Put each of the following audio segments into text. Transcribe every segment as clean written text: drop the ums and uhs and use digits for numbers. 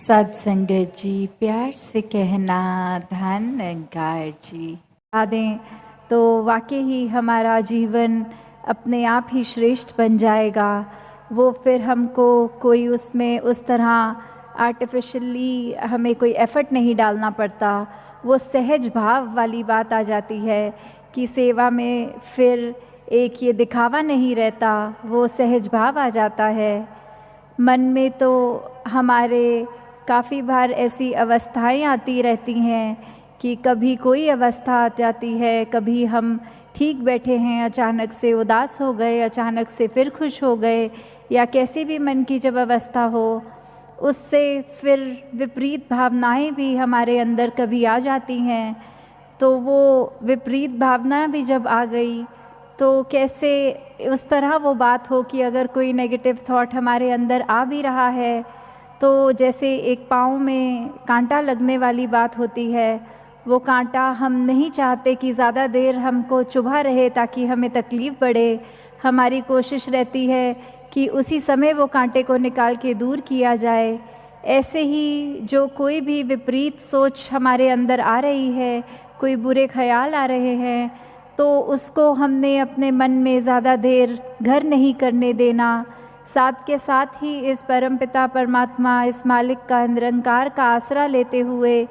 सत्संगत जी, प्यार से कहना धन अंकार जी। दें तो वाकई ही हमारा जीवन अपने आप ही श्रेष्ठ बन जाएगा। वो फिर हमको कोई उसमें उस तरह आर्टिफिशियली हमें कोई एफर्ट नहीं डालना पड़ता। वो सहज भाव वाली बात आ जाती है कि सेवा में फिर एक ये दिखावा नहीं रहता, वो सहज भाव आ जाता है। मन में तो हमारे काफ़ी बार ऐसी अवस्थाएं आती रहती हैं कि कभी कोई अवस्था आ जाती है, कभी हम ठीक बैठे हैं, अचानक से उदास हो गए, अचानक से फिर खुश हो गए, या कैसी भी मन की जब अवस्था हो, उससे फिर विपरीत भावनाएं भी हमारे अंदर कभी आ जाती हैं। तो वो विपरीत भावना भी जब आ गई तो कैसे उस तरह वो बात हो कि अगर कोई नेगेटिव थॉट हमारे अंदर आ भी रहा है तो जैसे एक पाँव में कांटा लगने वाली बात होती है, वो कांटा हम नहीं चाहते कि ज़्यादा देर हमको चुभा रहे ताकि हमें तकलीफ़ बढ़े। हमारी कोशिश रहती है कि उसी समय वो कांटे को निकाल के दूर किया जाए। ऐसे ही जो कोई भी विपरीत सोच हमारे अंदर आ रही है, कोई बुरे ख्याल आ रहे हैं, तो उसको हमने अपने मन में ज़्यादा देर घर नहीं करने देना। साथ के साथ ही इस परमपिता परमात्मा, इस मालिक का, निरंकार का आसरा लेते हुए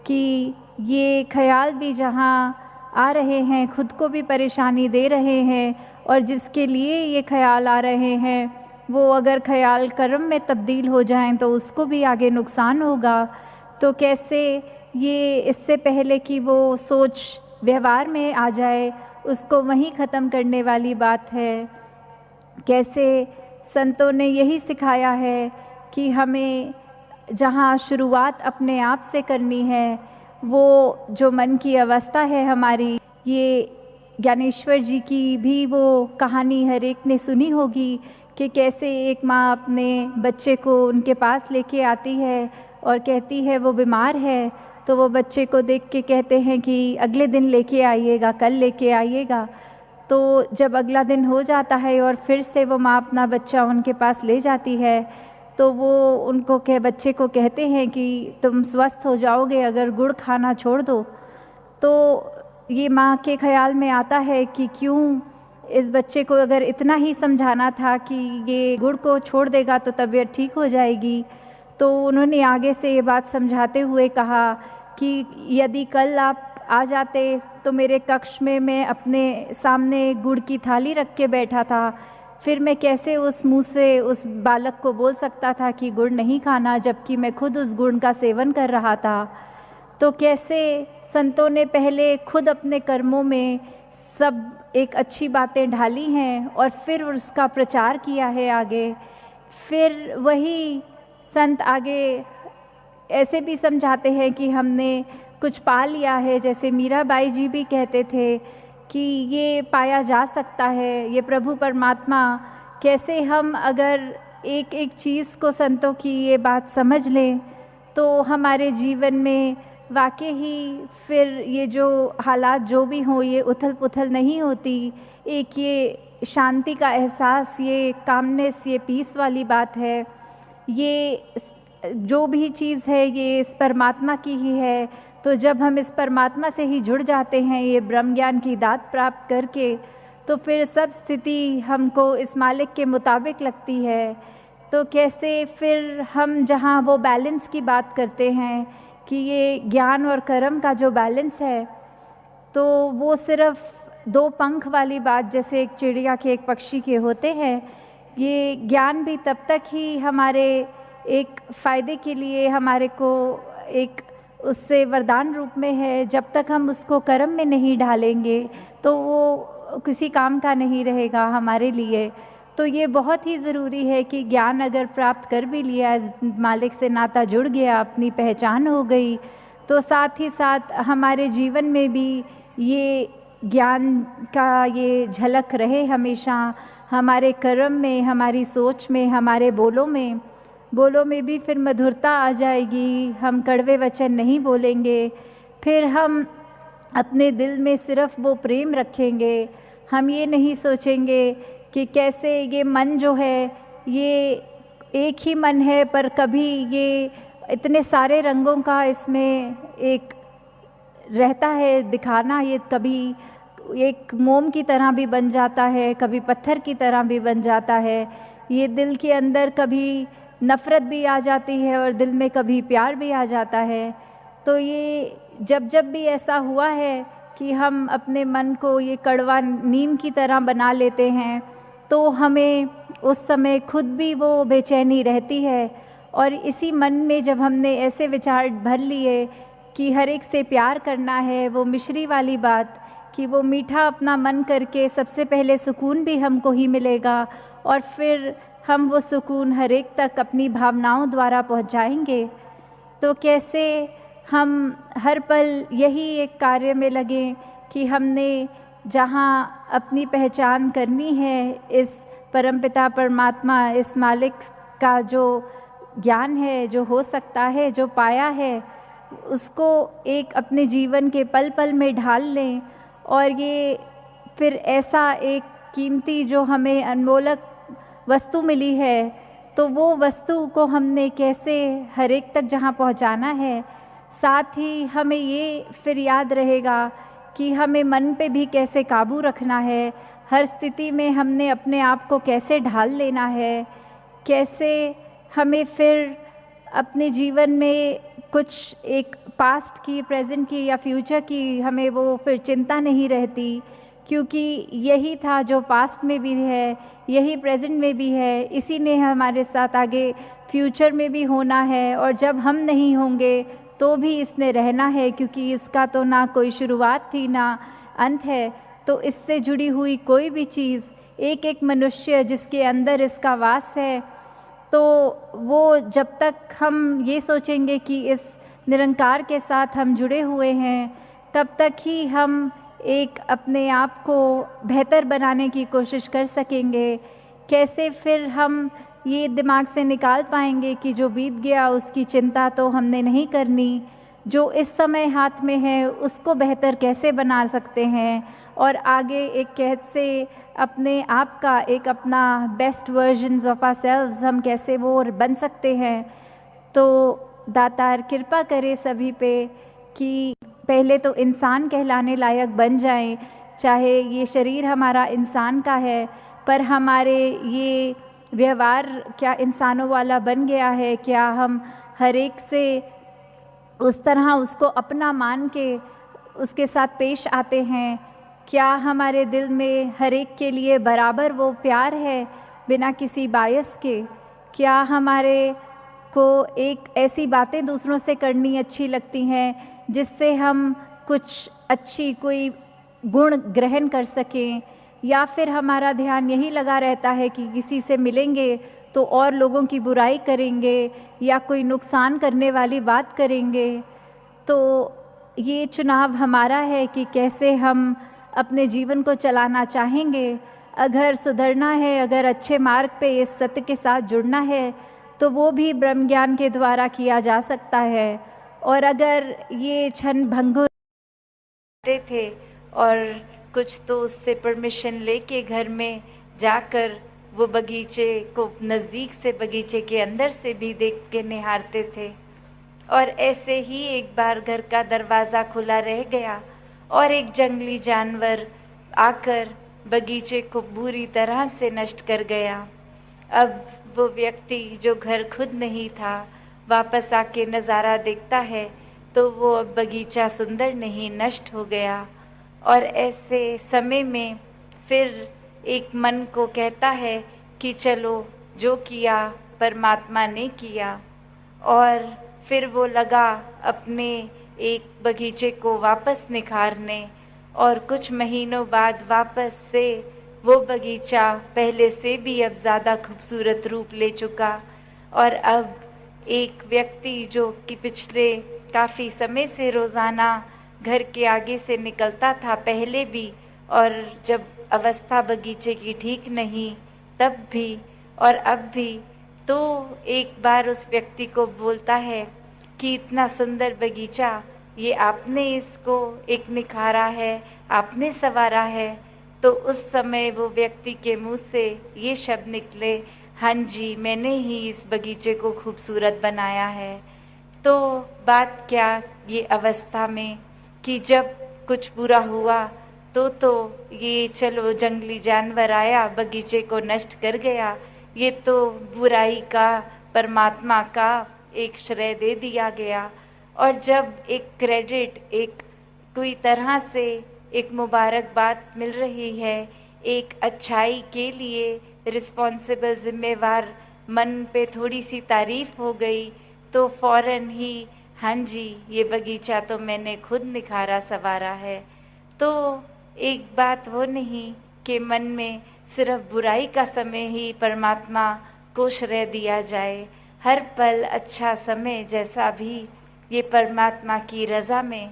कि ये ख्याल भी जहाँ आ रहे हैं खुद को भी परेशानी दे रहे हैं, और जिसके लिए ये ख्याल आ रहे हैं वो अगर ख्याल कर्म में तब्दील हो जाएं तो उसको भी आगे नुकसान होगा। तो कैसे ये इससे पहले कि वो सोच व्यवहार में आ जाए उसको वहीं ख़त्म करने वाली बात है। कैसे संतों ने यही सिखाया है कि हमें जहाँ शुरुआत अपने आप से करनी है, वो जो मन की अवस्था है हमारी, ये ज्ञानेश्वर जी की भी वो कहानी हर एक ने सुनी होगी कि कैसे एक माँ अपने बच्चे को उनके पास लेके आती है और कहती है वो बीमार है, तो वो बच्चे को देख के कहते हैं कि अगले दिन लेके आइएगा, कल लेके आइएगा। तो जब अगला दिन हो जाता है और फिर से वो माँ अपना बच्चा उनके पास ले जाती है, तो वो उनको बच्चे को कहते हैं कि तुम स्वस्थ हो जाओगे अगर गुड़ खाना छोड़ दो। तो ये माँ के ख्याल में आता है कि क्यों इस बच्चे को अगर इतना ही समझाना था कि ये गुड़ को छोड़ देगा तो तबीयत ठीक हो जाएगी। तो उन्होंने आगे से ये बात समझाते हुए कहा कि यदि कल आप आ जाते तो मेरे कक्ष में मैं अपने सामने गुड़ की थाली रख के बैठा था, फिर मैं कैसे उस मुंह से उस बालक को बोल सकता था कि गुड़ नहीं खाना, जबकि मैं खुद उस गुड़ का सेवन कर रहा था। तो कैसे संतों ने पहले खुद अपने कर्मों में सब एक अच्छी बातें ढाली हैं और फिर उसका प्रचार किया है आगे। फिर वही संत आगे ऐसे भी समझाते हैं कि हमने कुछ पा लिया है, जैसे मीराबाई जी भी कहते थे कि ये पाया जा सकता है, ये प्रभु परमात्मा। कैसे हम अगर एक एक चीज़ को संतों की ये बात समझ लें तो हमारे जीवन में वाकई ही फिर ये जो हालात जो भी हों ये उथल पुथल नहीं होती। एक ये शांति का एहसास, ये कामनेस, ये पीस वाली बात है। ये जो भी चीज़ है ये इस परमात्मा की ही है। तो जब हम इस परमात्मा से ही जुड़ जाते हैं ये ब्रह्म ज्ञान की दात प्राप्त करके, तो फिर सब स्थिति हमको इस मालिक के मुताबिक लगती है। तो कैसे फिर हम जहाँ वो बैलेंस की बात करते हैं कि ये ज्ञान और कर्म का जो बैलेंस है, तो वो सिर्फ दो पंख वाली बात जैसे एक चिड़िया के, एक पक्षी के होते हैं। ये ज्ञान भी तब तक ही हमारे एक फ़ायदे के लिए हमारे को एक उससे वरदान रूप में है, जब तक हम उसको कर्म में नहीं ढालेंगे तो वो किसी काम का नहीं रहेगा हमारे लिए। तो ये बहुत ही ज़रूरी है कि ज्ञान अगर प्राप्त कर भी लिया, इस मालिक से नाता जुड़ गया, अपनी पहचान हो गई, तो साथ ही साथ हमारे जीवन में भी ये ज्ञान का ये झलक रहे हमेशा हमारे कर्म में, हमारी सोच में, हमारे बोलों में भी फिर मधुरता आ जाएगी। हम कड़वे वचन नहीं बोलेंगे, फिर हम अपने दिल में सिर्फ वो प्रेम रखेंगे। हम ये नहीं सोचेंगे कि कैसे ये मन जो है ये एक ही मन है, पर कभी ये इतने सारे रंगों का इसमें एक रहता है दिखाना। ये कभी एक मोम की तरह भी बन जाता है, कभी पत्थर की तरह भी बन जाता है। ये दिल के अंदर कभी नफ़रत भी आ जाती है और दिल में कभी प्यार भी आ जाता है। तो ये जब जब भी ऐसा हुआ है कि हम अपने मन को ये कड़वा नीम की तरह बना लेते हैं, तो हमें उस समय खुद भी वो बेचैनी रहती है। और इसी मन में जब हमने ऐसे विचार भर लिए कि हर एक से प्यार करना है, वो मिश्री वाली बात कि वो मीठा अपना मन करके सबसे पहले सुकून भी हमको ही मिलेगा और फिर हम वो सुकून हर एक तक अपनी भावनाओं द्वारा पहुंचाएंगे। तो कैसे हम हर पल यही एक कार्य में लगें कि हमने जहाँ अपनी पहचान करनी है, इस परमपिता परमात्मा, इस मालिक का जो ज्ञान है, जो हो सकता है, जो पाया है, उसको एक अपने जीवन के पल पल में ढाल लें। और ये फिर ऐसा एक कीमती जो हमें अनमोलक वस्तु मिली है, तो वो वस्तु को हमने कैसे हर एक तक जहाँ पहुँचाना है, साथ ही हमें ये फिर याद रहेगा कि हमें मन पे भी कैसे काबू रखना है, हर स्थिति में हमने अपने आप को कैसे ढाल लेना है, कैसे हमें फिर अपने जीवन में कुछ एक पास्ट की, प्रेजेंट की या फ्यूचर की हमें वो फिर चिंता नहीं रहती, क्योंकि यही था जो पास्ट में भी है, यही प्रेजेंट में भी है, इसी ने हमारे साथ आगे फ्यूचर में भी होना है। और जब हम नहीं होंगे तो भी इसने रहना है, क्योंकि इसका तो ना कोई शुरुआत थी ना अंत है। तो इससे जुड़ी हुई कोई भी चीज़, एक एक मनुष्य जिसके अंदर इसका वास है, तो वो जब तक हम ये सोचेंगे कि इस निरंकार के साथ हम जुड़े हुए हैं, तब तक ही हम एक अपने आप को बेहतर बनाने की कोशिश कर सकेंगे। कैसे फिर हम ये दिमाग से निकाल पाएंगे कि जो बीत गया उसकी चिंता तो हमने नहीं करनी, जो इस समय हाथ में है उसको बेहतर कैसे बना सकते हैं, और आगे एक कहत से अपने आप का एक अपना best versions of ourselves हम कैसे वो बन सकते हैं। तो दातार कृपा करे सभी पे कि पहले तो इंसान कहलाने लायक बन जाएं। चाहे ये शरीर हमारा इंसान का है, पर हमारे ये व्यवहार क्या इंसानों वाला बन गया है? क्या हम हर एक से उस तरह उसको अपना मान के उसके साथ पेश आते हैं? क्या हमारे दिल में हर एक के लिए बराबर वो प्यार है बिना किसी बायस के? क्या हमारे को एक ऐसी बातें दूसरों से करनी अच्छी लगती हैं जिससे हम कुछ अच्छी कोई गुण ग्रहण कर सकें, या फिर हमारा ध्यान यही लगा रहता है कि किसी से मिलेंगे तो और लोगों की बुराई करेंगे या कोई नुकसान करने वाली बात करेंगे? तो ये चुनाव हमारा है कि कैसे हम अपने जीवन को चलाना चाहेंगे। अगर सुधरना है, अगर अच्छे मार्ग पे इस सत्य के साथ जुड़ना है, तो वो भी ब्रह्म ज्ञान के द्वारा किया जा सकता है। और अगर ये क्षण भंगुर थे और कुछ तो उससे परमिशन लेके घर में जाकर वो बगीचे को नज़दीक से, बगीचे के अंदर से भी देख के निहारते थे। और ऐसे ही एक बार घर का दरवाज़ा खुला रह गया और एक जंगली जानवर आकर बगीचे को बुरी तरह से नष्ट कर गया। अब वो व्यक्ति जो घर खुद नहीं था, वापस आके नज़ारा देखता है तो वो अब बगीचा सुंदर नहीं, नष्ट हो गया। और ऐसे समय में फिर एक मन को कहता है कि चलो, जो किया परमात्मा ने किया। और फिर वो लगा अपने एक बगीचे को वापस निखारने, और कुछ महीनों बाद वापस से वो बगीचा पहले से भी अब ज़्यादा खूबसूरत रूप ले चुका। और अब एक व्यक्ति जो कि पिछले काफ़ी समय से रोज़ाना घर के आगे से निकलता था पहले भी, और जब अवस्था बगीचे की ठीक नहीं तब भी और अब भी, तो एक बार उस व्यक्ति को बोलता है कि इतना सुंदर बगीचा, ये आपने इसको एक निखारा है, आपने संवारा है। तो उस समय वो व्यक्ति के मुंह से ये शब्द निकले, हाँ जी, मैंने ही इस बगीचे को खूबसूरत बनाया है। तो बात क्या ये अवस्था में कि जब कुछ बुरा हुआ तो ये चलो जंगली जानवर आया, बगीचे को नष्ट कर गया, ये तो बुराई का, परमात्मा का एक श्रेय दे दिया गया। और जब एक क्रेडिट, एक कोई तरह से एक मुबारकबाद मिल रही है, एक अच्छाई के लिए रिस्पॉन्सिबल, जिम्मेवार मन पे थोड़ी सी तारीफ हो गई, तो फौरन ही हाँ जी, ये बगीचा तो मैंने खुद निखारा संवारा है। तो एक बात वो नहीं कि मन में सिर्फ बुराई का समय ही परमात्मा को श्रेय दिया जाए। हर पल अच्छा समय जैसा भी ये परमात्मा की रज़ा में,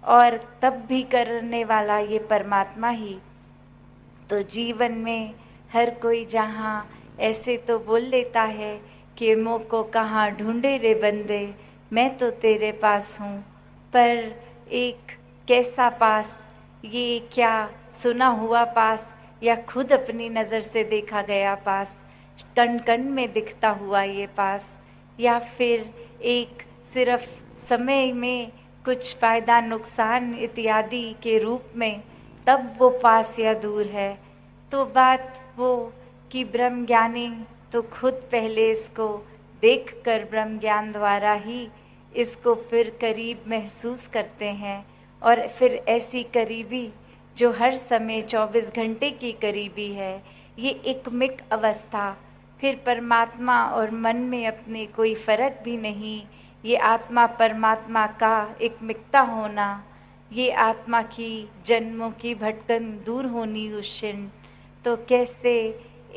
और तब भी करने वाला ये परमात्मा ही। तो जीवन में हर कोई जहाँ ऐसे तो बोल लेता है कि मुँह को कहाँ ढूंढे रे बंदे, मैं तो तेरे पास हूँ। पर एक कैसा पास, ये क्या सुना हुआ पास या खुद अपनी नज़र से देखा गया पास, कण कण में दिखता हुआ ये पास, या फिर एक सिर्फ समय में कुछ फ़ायदा नुकसान इत्यादि के रूप में तब वो पास या दूर है। तो बात वो कि ब्रह्म ज्ञानी तो खुद पहले इसको देखकर ब्रह्म ज्ञान द्वारा ही इसको फिर करीब महसूस करते हैं, और फिर ऐसी करीबी जो हर समय 24 घंटे की करीबी है, ये एकमिक अवस्था, फिर परमात्मा और मन में अपने कोई फ़र्क भी नहीं, ये आत्मा परमात्मा का एकमिकता होना, ये आत्मा की जन्मों की भटकन दूर होनी उस क्षण। तो कैसे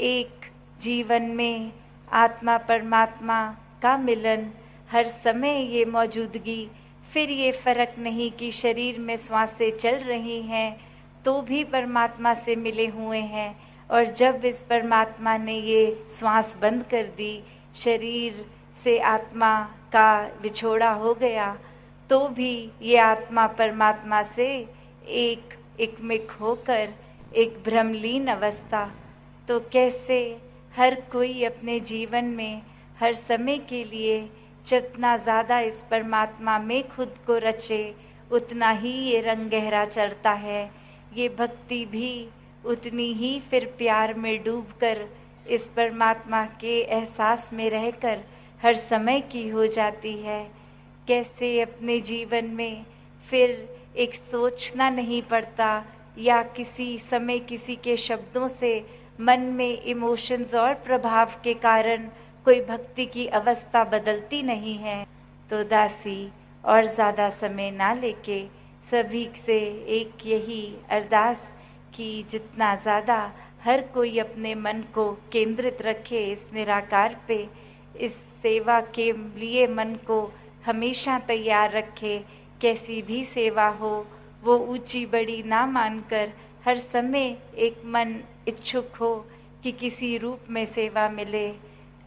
एक जीवन में आत्मा परमात्मा का मिलन, हर समय ये मौजूदगी, फिर ये फ़र्क नहीं कि शरीर में श्वासें चल रही हैं तो भी परमात्मा से मिले हुए हैं, और जब इस परमात्मा ने ये श्वास बंद कर दी, शरीर से आत्मा का विछोड़ा हो गया, तो भी ये आत्मा परमात्मा से एकमिक होकर एक भ्रमलीन अवस्था। तो कैसे हर कोई अपने जीवन में हर समय के लिए जितना ज़्यादा इस परमात्मा में खुद को रचे, उतना ही ये रंग गहरा चढ़ता है। ये भक्ति भी उतनी ही फिर प्यार में डूबकर इस परमात्मा के एहसास में रहकर हर समय की हो जाती है। कैसे अपने जीवन में फिर एक सोचना नहीं पड़ता, या किसी समय किसी के शब्दों से मन में इमोशंस और प्रभाव के कारण कोई भक्ति की अवस्था बदलती नहीं है। तो दासी और ज़्यादा समय ना लेके सभी से एक यही अरदास कि जितना ज़्यादा हर कोई अपने मन को केंद्रित रखे इस निराकार पे, इस सेवा के लिए मन को हमेशा तैयार रखे। कैसी भी सेवा हो वो ऊंची बड़ी ना मानकर हर समय एक मन इच्छुक हो कि किसी रूप में सेवा मिले।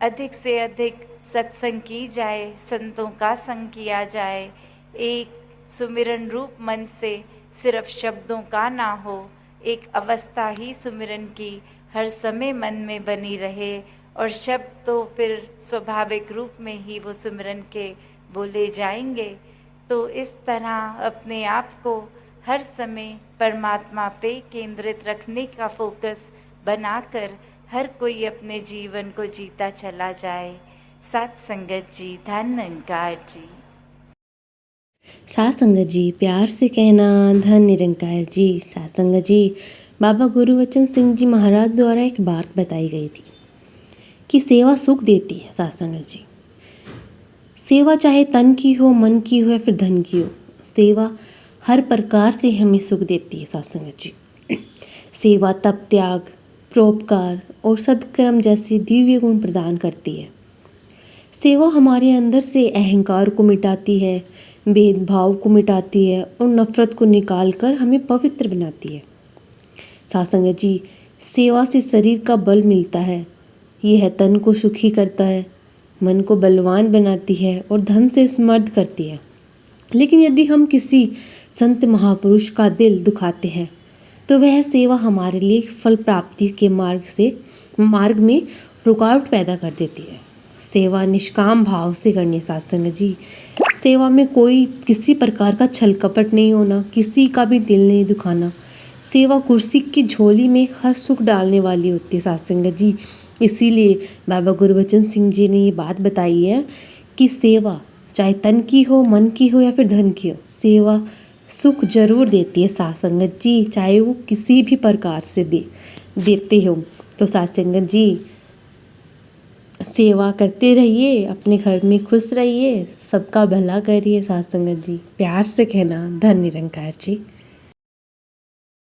अधिक से अधिक सत्संग की जाए, संतों का संग किया जाए, एक सुमिरन रूप मन से सिर्फ शब्दों का ना हो, एक अवस्था ही सुमिरन की हर समय मन में बनी रहे, और शब्द तो फिर स्वाभाविक रूप में ही वो सुमिरन के बोले जाएंगे। तो इस तरह अपने आप को हर समय परमात्मा पे केंद्रित रखने का फोकस बनाकर हर कोई अपने जीवन को जीता चला जाए। साथ संगत जी, धन निरंकार जी। साथ संगत जी, प्यार से कहना धन निरंकार जी। साथ संगत जी, बाबा गुरुवचन सिंह जी महाराज द्वारा एक बात बताई गई थी कि सेवा सुख देती है। साथ संगत जी, सेवा चाहे तन की हो, मन की हो या फिर धन की हो, सेवा हर प्रकार से हमें सुख देती है। साथ संगत जी, सेवा तप, त्याग, परोपकार और सत्कर्म जैसे दिव्य गुण प्रदान करती है। सेवा हमारे अंदर से अहंकार को मिटाती है, भेदभाव को मिटाती है और नफरत को निकाल कर हमें पवित्र बनाती है। साथ संगत जी, सेवा से शरीर का बल मिलता है, यह तन को सुखी करता है, मन को बलवान बनाती है और धन से समृद्ध करती है। लेकिन यदि हम किसी संत महापुरुष का दिल दुखाते हैं तो वह सेवा हमारे लिए फल प्राप्ति के मार्ग में रुकावट पैदा कर देती है। सेवा निष्काम भाव से करनी। साथ संगत जी, सेवा में कोई किसी प्रकार का छल कपट नहीं होना, किसी का भी दिल नहीं दुखाना। सेवा कुर्सी की झोली में हर सुख डालने वाली होती है साथ संगत जी। इसीलिए बाबा गुरबचन सिंह जी ने ये बात बताई है कि सेवा चाहे तन की हो, मन की हो या फिर धन की हो, सेवा सुख जरूर देती है साथ संगत जी, चाहे वो किसी भी प्रकार से देते हो। तो साथ संगत जी सेवा करते रहिए, अपने घर में खुश रहिए, सबका भला करिए साथ संगत जी। प्यार से कहना धन निरंकार जी।